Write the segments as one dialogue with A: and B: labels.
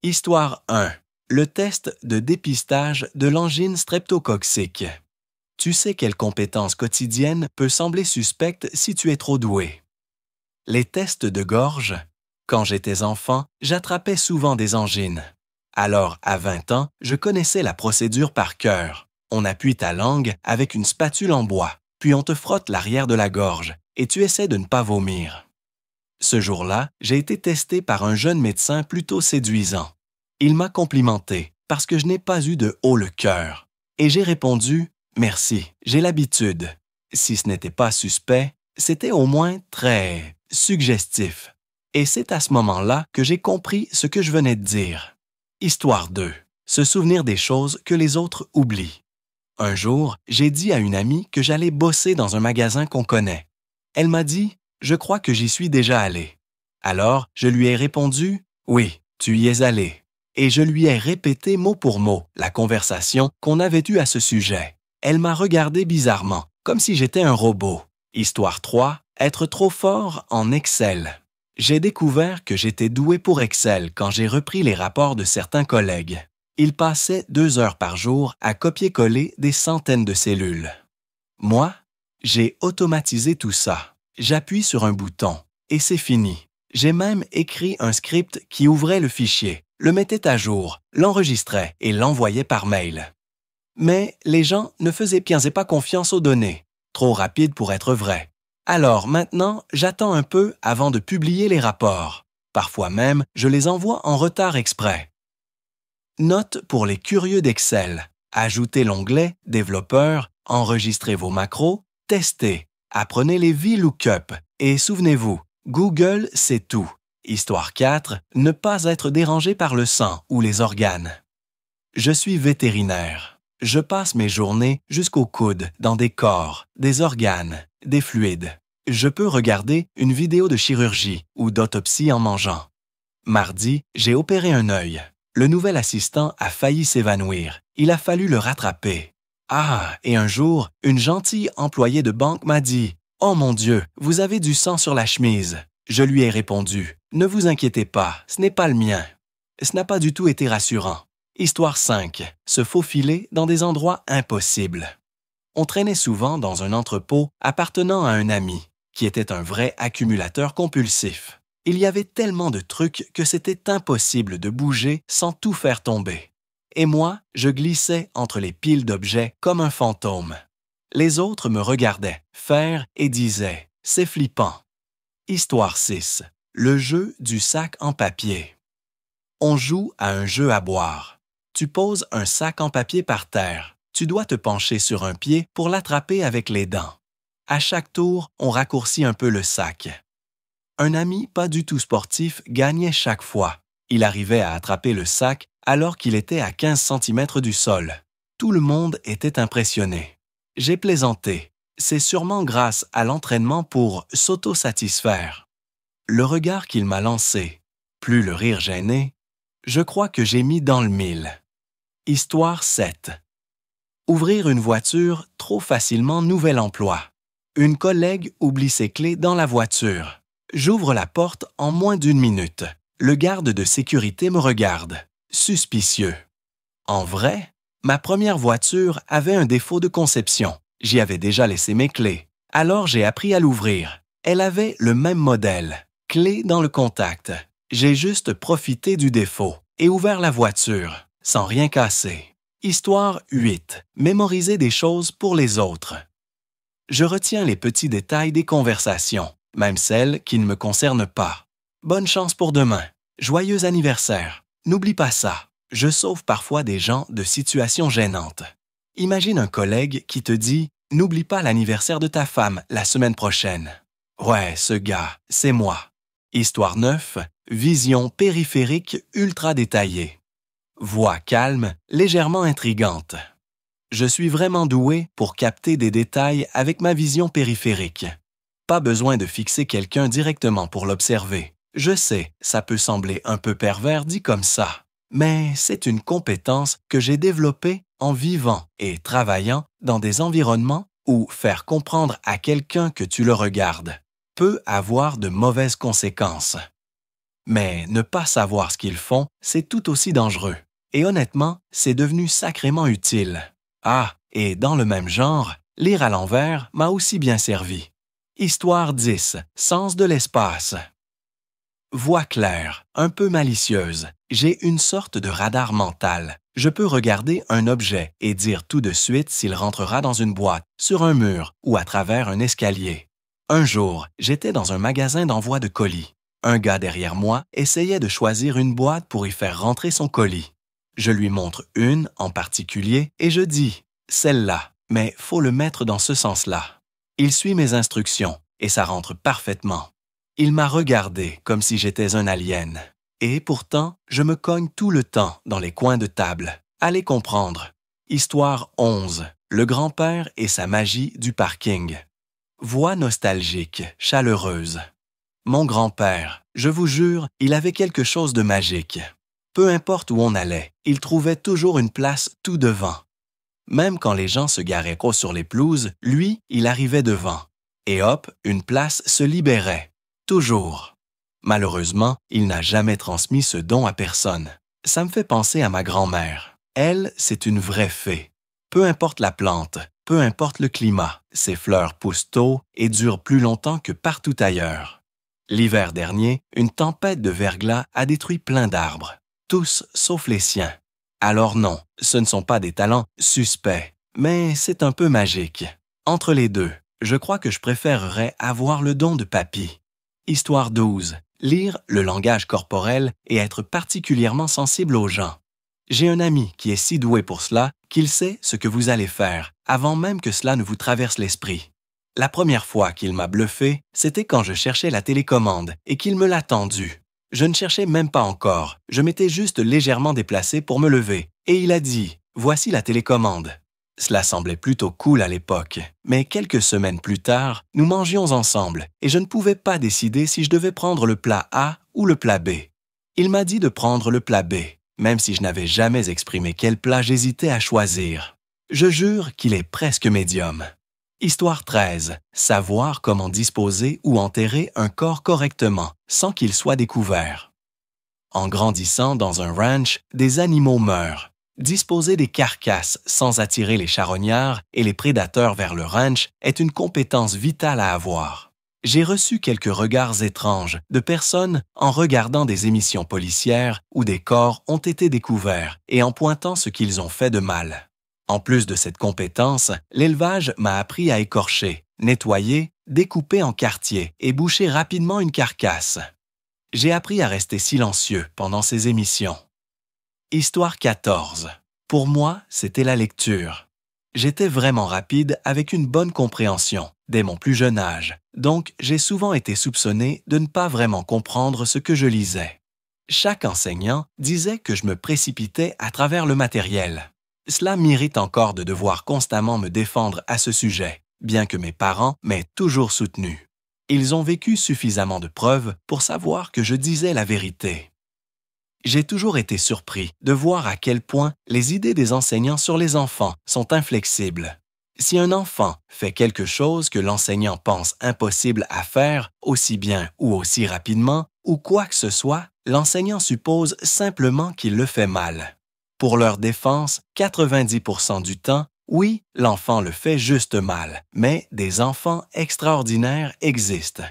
A: Histoire 1. Le test de dépistage de l'angine streptococcique. Tu sais quelle compétence quotidienne peut sembler suspecte si tu es trop doué. Les tests de gorge. Quand j'étais enfant, j'attrapais souvent des angines. Alors, à 20 ans, je connaissais la procédure par cœur. On appuie ta langue avec une spatule en bois, puis on te frotte l'arrière de la gorge et tu essaies de ne pas vomir. Ce jour-là, j'ai été testé par un jeune médecin plutôt séduisant. Il m'a complimenté parce que je n'ai pas eu de haut le cœur. Et j'ai répondu « Merci, j'ai l'habitude ». Si ce n'était pas suspect, c'était au moins très suggestif. Et c'est à ce moment-là que j'ai compris ce que je venais de dire. Histoire 2. Se souvenir des choses que les autres oublient. Un jour, j'ai dit à une amie que j'allais bosser dans un magasin qu'on connaît. Elle m'a dit « Je crois que j'y suis déjà allé ». Alors, je lui ai répondu « Oui, tu y es allé ». Et je lui ai répété mot pour mot la conversation qu'on avait eue à ce sujet. Elle m'a regardé bizarrement, comme si j'étais un robot. Histoire 3. Être trop fort en Excel. J'ai découvert que j'étais doué pour Excel quand j'ai repris les rapports de certains collègues. Ils passaient 2 heures par jour à copier-coller des centaines de cellules. Moi, j'ai automatisé tout ça. J'appuie sur un bouton et c'est fini. J'ai même écrit un script qui ouvrait le fichier, le mettait à jour, l'enregistrait et l'envoyait par mail. Mais les gens ne faisaient pas confiance aux données, trop rapides pour être vraies. Alors maintenant, j'attends un peu avant de publier les rapports. Parfois même, je les envoie en retard exprès. Note pour les curieux d'Excel. Ajoutez l'onglet « Développeur », enregistrez vos macros, testez, apprenez les VLOOKUP et souvenez-vous, Google sait tout. Histoire 4. Ne pas être dérangé par le sang ou les organes. Je suis vétérinaire. Je passe mes journées jusqu'au coude dans des corps, des organes, des fluides. Je peux regarder une vidéo de chirurgie ou d'autopsie en mangeant. Mardi, j'ai opéré un œil. Le nouvel assistant a failli s'évanouir. Il a fallu le rattraper. Ah, et un jour, une gentille employée de banque m'a dit « Oh mon Dieu, vous avez du sang sur la chemise ». Je lui ai répondu « Ne vous inquiétez pas, ce n'est pas le mien ». Ce n'a pas du tout été rassurant. Histoire 5. Se faufiler dans des endroits impossibles. On traînait souvent dans un entrepôt appartenant à un ami, qui était un vrai accumulateur compulsif. Il y avait tellement de trucs que c'était impossible de bouger sans tout faire tomber. Et moi, je glissais entre les piles d'objets comme un fantôme. Les autres me regardaient faire et disaient « C'est flippant ». Histoire 6. Le jeu du sac en papier. On joue à un jeu à boire. Tu poses un sac en papier par terre. Tu dois te pencher sur un pied pour l'attraper avec les dents. À chaque tour, on raccourcit un peu le sac. Un ami pas du tout sportif gagnait chaque fois. Il arrivait à attraper le sac alors qu'il était à 15 cm du sol. Tout le monde était impressionné. J'ai plaisanté. C'est sûrement grâce à l'entraînement pour s'autosatisfaire. Le regard qu'il m'a lancé, plus le rire gêné, je crois que j'ai mis dans le mille. Histoire 7. Ouvrir une voiture trop facilement nouvel emploi. Une collègue oublie ses clés dans la voiture. J'ouvre la porte en moins d'1 minute. Le garde de sécurité me regarde, suspicieux. En vrai, ma première voiture avait un défaut de conception. J'y avais déjà laissé mes clés. Alors j'ai appris à l'ouvrir. Elle avait le même modèle, clé dans le contact. J'ai juste profité du défaut et ouvert la voiture, sans rien casser. Histoire 8. Mémoriser des choses pour les autres. Je retiens les petits détails des conversations, même celles qui ne me concernent pas. Bonne chance pour demain. Joyeux anniversaire. N'oublie pas ça. Je sauve parfois des gens de situations gênantes. Imagine un collègue qui te dit « N'oublie pas l'anniversaire de ta femme la semaine prochaine ». Ouais, ce gars, c'est moi. Histoire 9. Vision périphérique ultra détaillée. Voix calme, légèrement intrigante. Je suis vraiment doué pour capter des détails avec ma vision périphérique. Pas besoin de fixer quelqu'un directement pour l'observer. Je sais, ça peut sembler un peu pervers dit comme ça, mais c'est une compétence que j'ai développée en vivant et travaillant dans des environnements où faire comprendre à quelqu'un que tu le regardes peut avoir de mauvaises conséquences. Mais ne pas savoir ce qu'ils font, c'est tout aussi dangereux. Et honnêtement, c'est devenu sacrément utile. Ah, et dans le même genre, lire à l'envers m'a aussi bien servi. Histoire 10, Sens de l'espace. Voix claire, un peu malicieuse, j'ai une sorte de radar mental. Je peux regarder un objet et dire tout de suite s'il rentrera dans une boîte, sur un mur ou à travers un escalier. Un jour, j'étais dans un magasin d'envoi de colis. Un gars derrière moi essayait de choisir une boîte pour y faire rentrer son colis. Je lui montre une en particulier et je dis « celle-là, mais faut le mettre dans ce sens-là ». Il suit mes instructions et ça rentre parfaitement. Il m'a regardé comme si j'étais un alien. Et pourtant, je me cogne tout le temps dans les coins de table. Allez comprendre. Histoire 11. Le grand-père et sa magie du parking. Voix nostalgique, chaleureuse. Mon grand-père, je vous jure, il avait quelque chose de magique. Peu importe où on allait, il trouvait toujours une place tout devant. Même quand les gens se garaient trop sur les pelouses, lui, il arrivait devant. Et hop, une place se libérait. Toujours. Malheureusement, il n'a jamais transmis ce don à personne. Ça me fait penser à ma grand-mère. Elle, c'est une vraie fée. Peu importe la plante, peu importe le climat, ses fleurs poussent tôt et durent plus longtemps que partout ailleurs. L'hiver dernier, une tempête de verglas a détruit plein d'arbres, tous sauf les siens. Alors non, ce ne sont pas des talents suspects, mais c'est un peu magique. Entre les deux, je crois que je préférerais avoir le don de papy. Histoire 12. Lire le langage corporel et être particulièrement sensible aux gens. J'ai un ami qui est si doué pour cela qu'il sait ce que vous allez faire avant même que cela ne vous traverse l'esprit. La première fois qu'il m'a bluffé, c'était quand je cherchais la télécommande et qu'il me l'a tendue. Je ne cherchais même pas encore, je m'étais juste légèrement déplacé pour me lever et il a dit « Voici la télécommande ». Cela semblait plutôt cool à l'époque, mais quelques semaines plus tard, nous mangions ensemble et je ne pouvais pas décider si je devais prendre le plat A ou le plat B. Il m'a dit de prendre le plat B, même si je n'avais jamais exprimé quel plat j'hésitais à choisir. Je jure qu'il est presque médium. Histoire 13. Savoir comment disposer ou enterrer un corps correctement, sans qu'il soit découvert. En grandissant dans un ranch, des animaux meurent. Disposer des carcasses sans attirer les charognards et les prédateurs vers le ranch est une compétence vitale à avoir. J'ai reçu quelques regards étranges de personnes en regardant des émissions policières où des corps ont été découverts et en pointant ce qu'ils ont fait de mal. En plus de cette compétence, l'élevage m'a appris à écorcher, nettoyer, découper en quartiers et boucher rapidement une carcasse. J'ai appris à rester silencieux pendant ces émissions. Histoire 14. Pour moi, c'était la lecture. J'étais vraiment rapide avec une bonne compréhension, dès mon plus jeune âge, donc j'ai souvent été soupçonné de ne pas vraiment comprendre ce que je lisais. Chaque enseignant disait que je me précipitais à travers le matériel. Cela m'irrite encore de devoir constamment me défendre à ce sujet, bien que mes parents m'aient toujours soutenu. Ils ont vécu suffisamment de preuves pour savoir que je disais la vérité. J'ai toujours été surpris de voir à quel point les idées des enseignants sur les enfants sont inflexibles. Si un enfant fait quelque chose que l'enseignant pense impossible à faire aussi bien ou aussi rapidement, ou quoi que ce soit, l'enseignant suppose simplement qu'il le fait mal. Pour leur défense, 90% du temps, oui, l'enfant le fait juste mal, mais des enfants extraordinaires existent.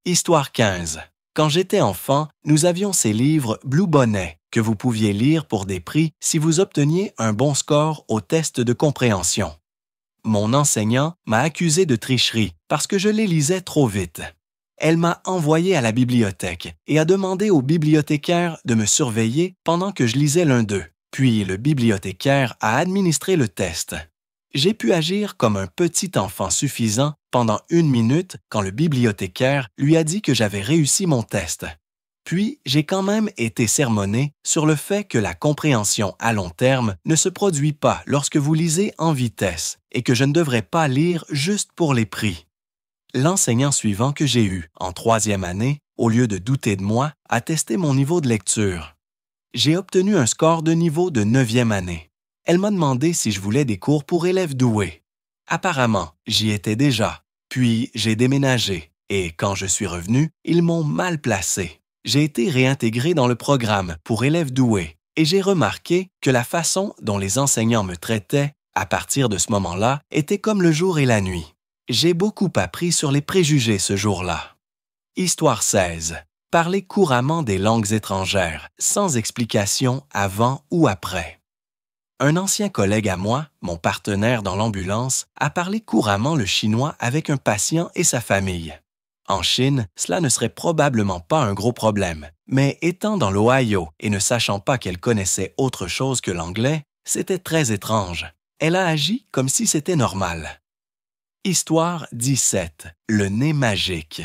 A: Histoire 15. Quand j'étais enfant, nous avions ces livres Blue Bonnet que vous pouviez lire pour des prix si vous obteniez un bon score au test de compréhension. Mon enseignant m'a accusé de tricherie parce que je les lisais trop vite. Elle m'a envoyé à la bibliothèque et a demandé au bibliothécaire de me surveiller pendant que je lisais l'un d'eux. Puis le bibliothécaire a administré le test. J'ai pu agir comme un petit enfant suffisant pendant 1 minute quand le bibliothécaire lui a dit que j'avais réussi mon test. Puis, j'ai quand même été sermonné sur le fait que la compréhension à long terme ne se produit pas lorsque vous lisez en vitesse et que je ne devrais pas lire juste pour les prix. L'enseignant suivant que j'ai eu en 3e année, au lieu de douter de moi, a testé mon niveau de lecture. J'ai obtenu un score de niveau de 9e année. Elle m'a demandé si je voulais des cours pour élèves doués. Apparemment, j'y étais déjà. Puis, j'ai déménagé et quand je suis revenu, ils m'ont mal placé. j'ai été réintégré dans le programme pour élèves doués et j'ai remarqué que la façon dont les enseignants me traitaient à partir de ce moment-là était comme le jour et la nuit. J'ai beaucoup appris sur les préjugés ce jour-là. Histoire 16. Parler couramment des langues étrangères, sans explication avant ou après. Un ancien collègue à moi, mon partenaire dans l'ambulance, a parlé couramment le chinois avec un patient et sa famille. En Chine, cela ne serait probablement pas un gros problème, mais étant dans l'Ohio et ne sachant pas qu'elle connaissait autre chose que l'anglais, c'était très étrange. Elle a agi comme si c'était normal. Histoire 17. Le nez magique.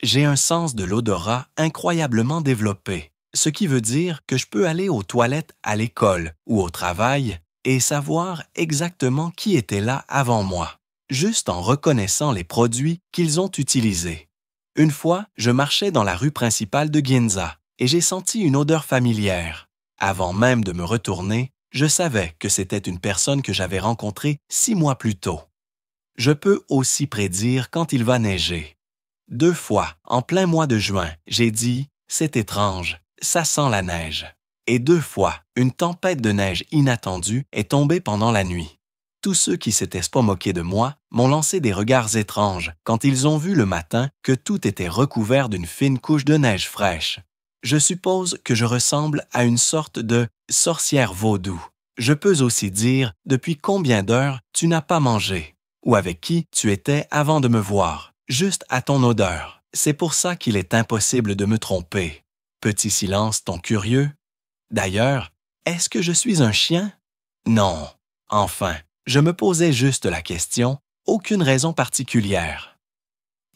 A: J'ai un sens de l'odorat incroyablement développé, ce qui veut dire que je peux aller aux toilettes à l'école ou au travail et savoir exactement qui était là avant moi, juste en reconnaissant les produits qu'ils ont utilisés. Une fois, je marchais dans la rue principale de Ginza et j'ai senti une odeur familière. Avant même de me retourner, je savais que c'était une personne que j'avais rencontrée 6 mois plus tôt. Je peux aussi prédire quand il va neiger. 2 fois, en plein mois de juin, j'ai dit « C'est étrange, ça sent la neige ». Et 2 fois, une tempête de neige inattendue est tombée pendant la nuit. Tous ceux qui s'étaient pas moqués de moi m'ont lancé des regards étranges quand ils ont vu le matin que tout était recouvert d'une fine couche de neige fraîche. Je suppose que je ressemble à une sorte de sorcière vaudou. Je peux aussi dire depuis combien d'heures tu n'as pas mangé ou avec qui tu étais avant de me voir. Juste à ton odeur. C'est pour ça qu'il est impossible de me tromper. Petit silence, ton curieux. D'ailleurs, est-ce que je suis un chien? Non. Enfin, je me posais juste la question, aucune raison particulière.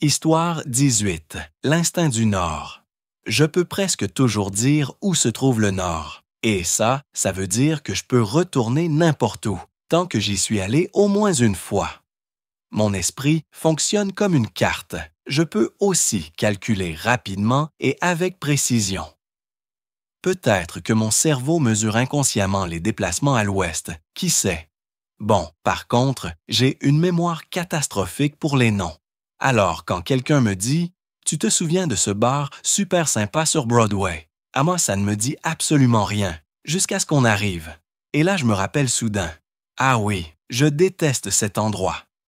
A: Histoire 18. L'instinct du Nord. Je peux presque toujours dire où se trouve le Nord. Et ça veut dire que je peux retourner n'importe où, tant que j'y suis allé au moins une fois. Mon esprit fonctionne comme une carte. Je peux aussi calculer rapidement et avec précision. Peut-être que mon cerveau mesure inconsciemment les déplacements à l'ouest, qui sait? Bon, par contre, j'ai une mémoire catastrophique pour les noms. Alors, quand quelqu'un me dit « Tu te souviens de ce bar super sympa sur Broadway ?» À moi, ça ne me dit absolument rien, jusqu'à ce qu'on arrive. Et là, je me rappelle soudain. Ah oui, je déteste cet endroit.